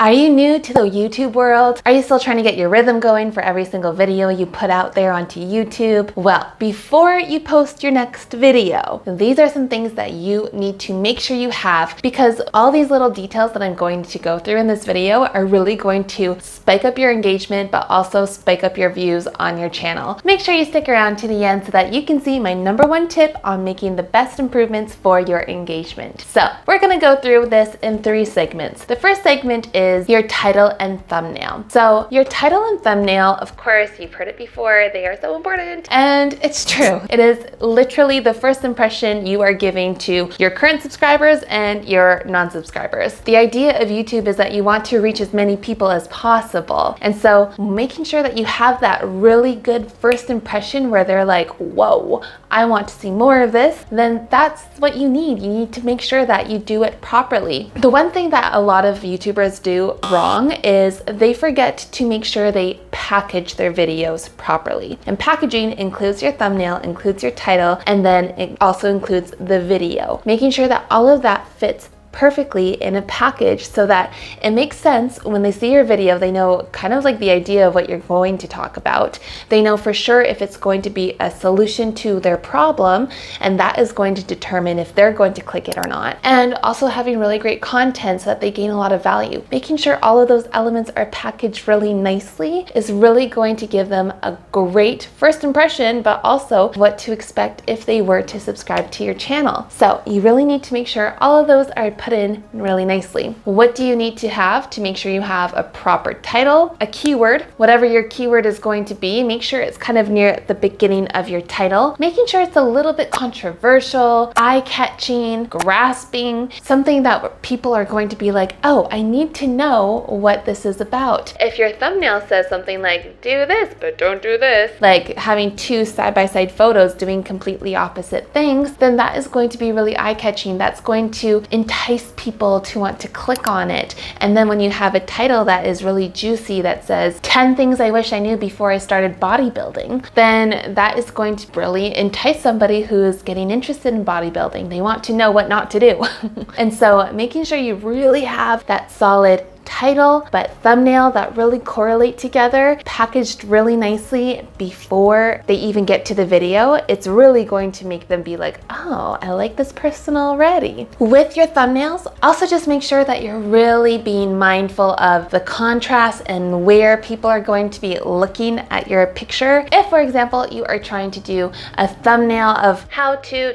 Are you new to the YouTube world? Are you still trying to get your rhythm going for every single video you put out there onto YouTube? Well, before you post your next video, these are some things that you need to make sure you have, because all these little details that I'm going to go through in this video are really going to spike up your engagement, but also spike up your views on your channel. Make sure you stick around to the end so that you can see my #1 tip on making the best improvements for your engagement. So we're gonna go through this in 3 segments. The first segment is your title and thumbnail. So your title and thumbnail, of course, you've heard it before, they are so important. And it's true. It is literally the first impression you are giving to your current subscribers and your non-subscribers. The idea of YouTube is that you want to reach as many people as possible. And so making sure that you have that really good first impression where they're like, whoa, I want to see more of this, then that's what you need. You need to make sure that you do it properly. The one thing that a lot of YouTubers do wrong is they forget to make sure they package their videos properly. And packaging includes your thumbnail, includes your title, and then it also includes the video. Making sure that all of that fits perfectly in a package so that it makes sense when they see your video. They know kind of like the idea of what you're going to talk about. They know for sure if it's going to be a solution to their problem, and that is going to determine if they're going to click it or not. And also having really great content so that they gain a lot of value. Making sure all of those elements are packaged really nicely is really going to give them a great first impression, but also what to expect if they were to subscribe to your channel. So you really need to make sure all of those are put in really nicely. What do you need to have to make sure you have a proper title, a keyword, whatever your keyword is going to be, make sure it's kind of near the beginning of your title, making sure it's a little bit controversial, eye-catching, grasping, something that people are going to be like, oh, I need to know what this is about. If your thumbnail says something like, do this, but don't do this, like having 2 side-by-side photos doing completely opposite things, then that is going to be really eye-catching. That's going to entice people to want to click on it. And then when you have a title that is really juicy that says 10 things I wish I knew before I started bodybuilding, then that is going to really entice somebody who is getting interested in bodybuilding. They want to know what not to do. And so making sure you really have that solid title but thumbnail that really correlate together, packaged really nicely before they even get to the video, it's really going to make them be like, oh, I like this person already. With your thumbnails, also just make sure that you're really being mindful of the contrast and where people are going to be looking at your picture. If, for example, you are trying to do a thumbnail of how to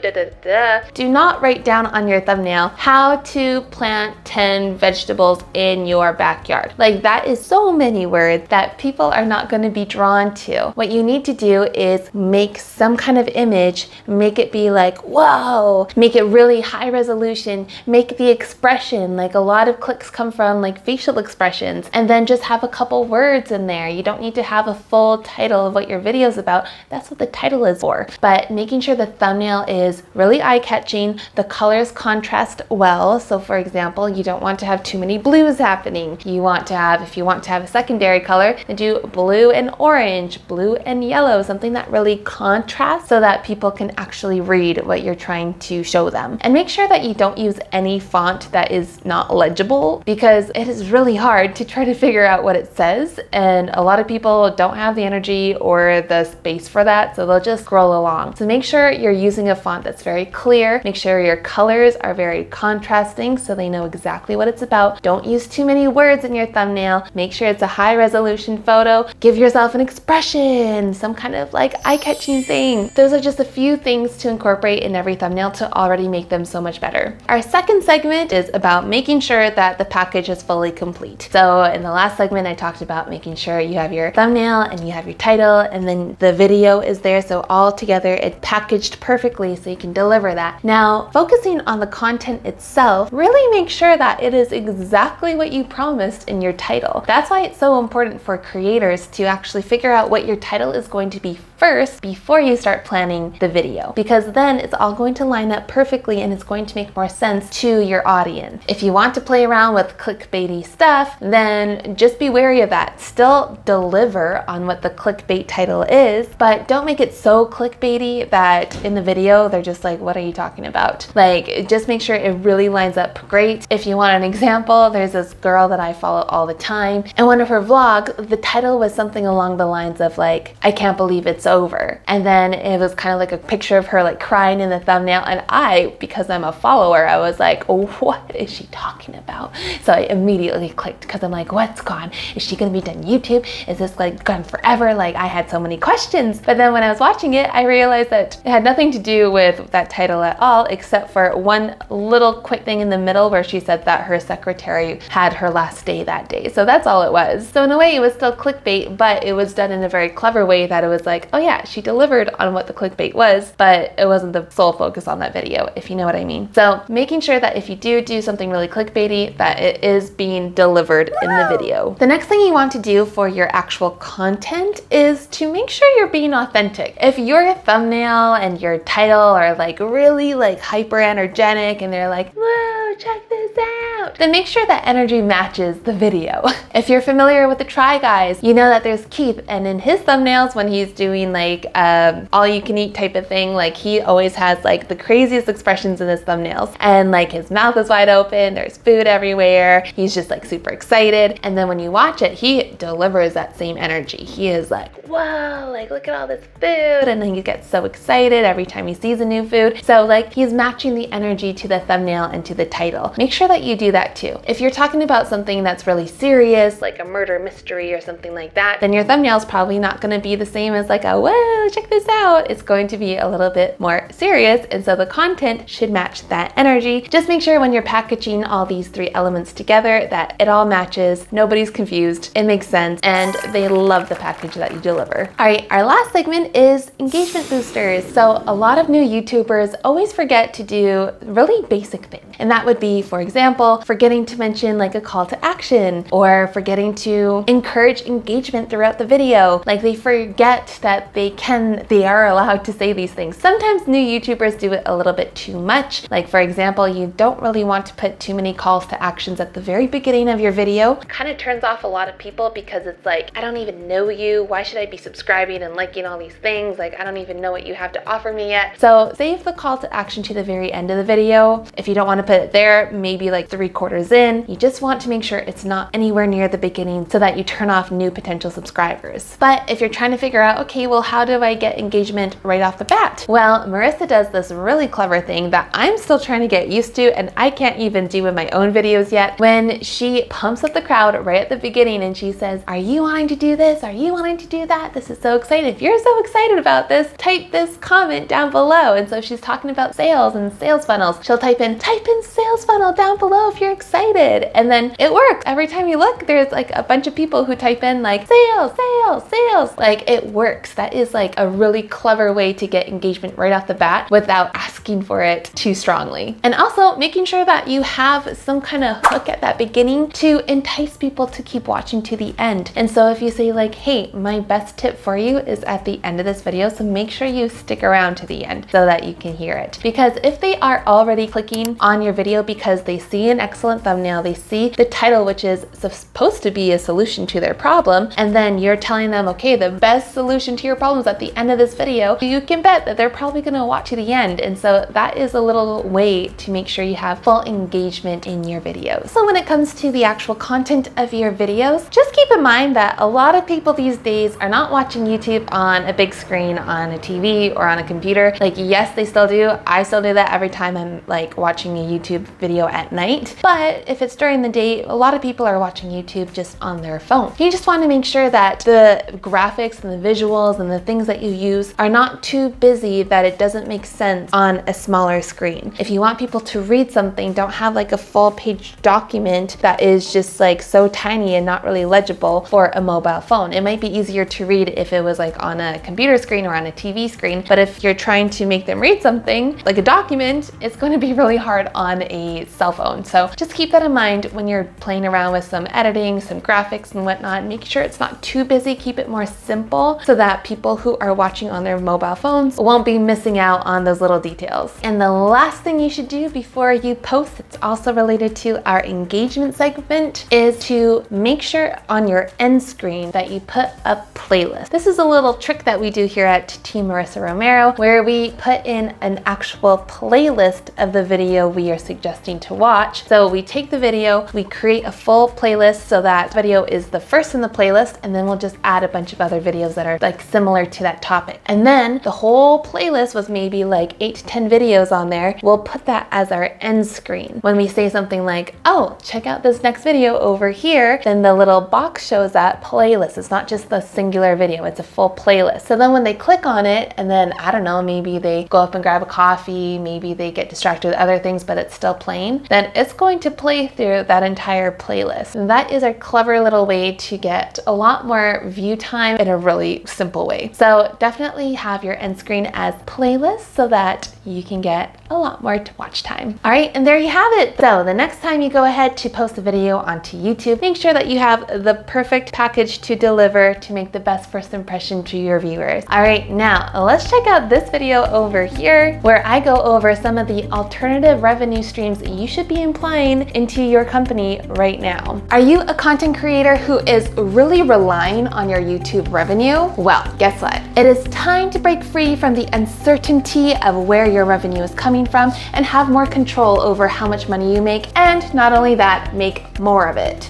do not write down on your thumbnail how to plant 10 vegetables in your backyard. Like, that is so many words that people are not going to be drawn to. What you need to do is make some kind of image, make it be like, whoa, make it really high resolution, make the expression, like a lot of clicks come from like facial expressions, and then just have a couple words in there. You don't need to have a full title of what your video is about. That's what the title is for. But making sure the thumbnail is really eye-catching, the colors contrast well. So for example, you don't want to have too many blues happening. You want to have, if you want to have a secondary color, then do blue and orange, blue and yellow, something that really contrasts so that people can actually read what you're trying to show them. And make sure that you don't use any font that is not legible, because it is really hard to try to figure out what it says. And a lot of people don't have the energy or the space for that, so they'll just scroll along. So make sure you're using a font that's very clear. Make sure your colors are very contrasting so they know exactly what it's about. Don't use too many words in your thumbnail. Make sure it's a high resolution photo. Give yourself an expression, some kind of like eye-catching thing. Those are just a few things to incorporate in every thumbnail to already make them so much better. Our second segment is about making sure that the package is fully complete. So in the last segment, I talked about making sure you have your thumbnail and you have your title, and then the video is there. So all together, it's packaged perfectly so you can deliver that. Now, focusing on the content itself, really make sure that it is exactly what you promised in your title. That's why it's so important for creators to actually figure out what your title is going to be first before you start planning the video, because then it's all going to line up perfectly and it's going to make more sense to your audience. If you want to play around with clickbaity stuff, then just be wary of that. Still deliver on what the clickbait title is, but don't make it so clickbaity that in the video they're just like, what are you talking about? Like, just make sure it really lines up great. If you want an example, there's this girl girl that I follow all the time. And one of her vlogs, the title was something along the lines of like, I can't believe it's over. And then it was kind of like a picture of her like crying in the thumbnail. And I, because I'm a follower, I was like, oh, what is she talking about? So I immediately clicked because I'm like, what's gone? Is she gonna be done YouTube? Is this like gone forever? Like I had so many questions. But then when I was watching it, I realized that it had nothing to do with that title at all, except for one little quick thing in the middle where she said that her secretary had her last day that day. So that's all it was. So in a way it was still clickbait, but it was done in a very clever way that it was like, oh yeah, she delivered on what the clickbait was, but it wasn't the sole focus on that video, if you know what I mean. So making sure that if you do something really clickbaity, that it is being delivered in the video. The next thing you want to do for your actual content is to make sure you're being authentic. If your thumbnail and your title are like really like hyper energetic and they're like, whoa, check this out, then make sure that energy matches the video. If you're familiar with the Try Guys, you know that there's Keith, and in his thumbnails when he's doing like all you can eat type of thing, like he always has like the craziest expressions in his thumbnails, and like his mouth is wide open, there's food everywhere, he's just like super excited. And then when you watch it, he delivers that same energy. He is like, whoa, like look at all this food, and then he gets so excited every time he sees a new food. So like he's matching the energy to the thumbnail and to the title. Make sure that you do that too. If you're talking about something that's really serious, like a murder mystery or something like that, then your thumbnail is probably not going to be the same as like a, whoa, check this out. It's going to be a little bit more serious, and so the content should match that energy. Just make sure when you're packaging all these three elements together that it all matches, nobody's confused, it makes sense, and they love the package that you deliver. All right, our last segment is engagement boosters. So a lot of new YouTubers always forget to do really basic things, and that would be, for example, forgetting to mention like a call to action, or forgetting to encourage engagement throughout the video. Like they forget that they are allowed to say these things. Sometimes new YouTubers do it a little bit too much. Like for example, you don't really want to put too many calls to actions at the very beginning of your video. It kind of turns off a lot of people because it's like, I don't even know you. Why should I be subscribing and liking all these things? Like I don't even know what you have to offer me yet. So save the call to action to the very end of the video. If you don't want to put it there, maybe like 3/4 in, you just want to make sure it's not anywhere near the beginning so that you turn off new potential subscribers. But if you're trying to figure out, okay, well, how do I get engagement right off the bat? Well, Marissa does this really clever thing that I'm still trying to get used to, and I can't even do in my own videos yet, when she pumps up the crowd right at the beginning and she says, are you wanting to do this? Are you wanting to do that? This is so exciting. If you're so excited about this, type this comment down below. And so if she's talking about sales and sales funnels, she'll type in sales funnel down below if you're excited. And then it works. Every time you look, there's like a bunch of people who type in like sales, sales, sales. Like it works. That is like a really clever way to get engagement right off the bat without asking for it too strongly. And also making sure that you have some kind of hook at that beginning to entice people to keep watching to the end. And so if you say like, hey, my best tip for you is at the end of this video, so make sure you stick around to the end so that you can hear it. Because if they are already clicking on your video because they see an excellent thumbnail, they see the title, which is supposed to be a solution to their problem, and then you're telling them, okay, the best solution to your problem is at the end of this video, you can bet that they're probably going to watch to the end. And so that is a little way to make sure you have full engagement in your videos. So when it comes to the actual content of your videos, just keep in mind that a lot of people these days are not watching YouTube on a big screen on a TV or on a computer. Like, yes, they still do. I still do that every time I'm like watching a YouTube video at night. But if it's during the day, a lot of people are watching YouTube just on their phone. You just want to make sure that the graphics and the visuals and the things that you use are not too busy that it doesn't make sense on a smaller screen. If you want people to read something, don't have like a full page document that is just like so tiny and not really legible for a mobile phone. It might be easier to read if it was like on a computer screen or on a TV screen, but if you're trying to make them read something like a document, it's going to be really hard on a cell phone. So just keep that in mind when you're playing around with some editing, some graphics and whatnot. Make sure it's not too busy, keep it more simple so that people who are watching on their mobile phones won't be missing out on those little details. And the last thing you should do before you post, it's also related to our engagement segment, is to make sure on your end screen that you put a playlist. This is a little trick that we do here at Team Marissa Romero, where we put in an actual playlist of the video we are suggesting to watch. So we take the video, we create a full playlist so that video is the first in the playlist, and then we'll just add a bunch of other videos that are like similar to that topic. And then the whole playlist was maybe like 8 to 10 videos on there. We'll put that as our end screen. When we say something like, oh, check out this next video over here, then the little box shows that playlist. It's not just the singular video, it's a full playlist. So then when they click on it, and then I don't know, maybe they go up and grab a coffee, maybe they get distracted with other things, but it's still playing, then it's going to play through that entire playlist. And that is a clever little way to get a lot more view time in a really simple way. So definitely have your end screen as playlist so that you can get a lot more watch time. All right, and there you have it. So the next time you go ahead to post a video onto YouTube, make sure that you have the perfect package to deliver to make the best first impression to your viewers. All right, now let's check out this video over here where I go over some of the alternative revenue streams that you should be employing into your company right now. Are you a content creator who is really relying on your YouTube revenue? Well, guess what? It is time to break free from the uncertainty of where your revenue is coming from and have more control over how much money you make, and not only that, make more of it.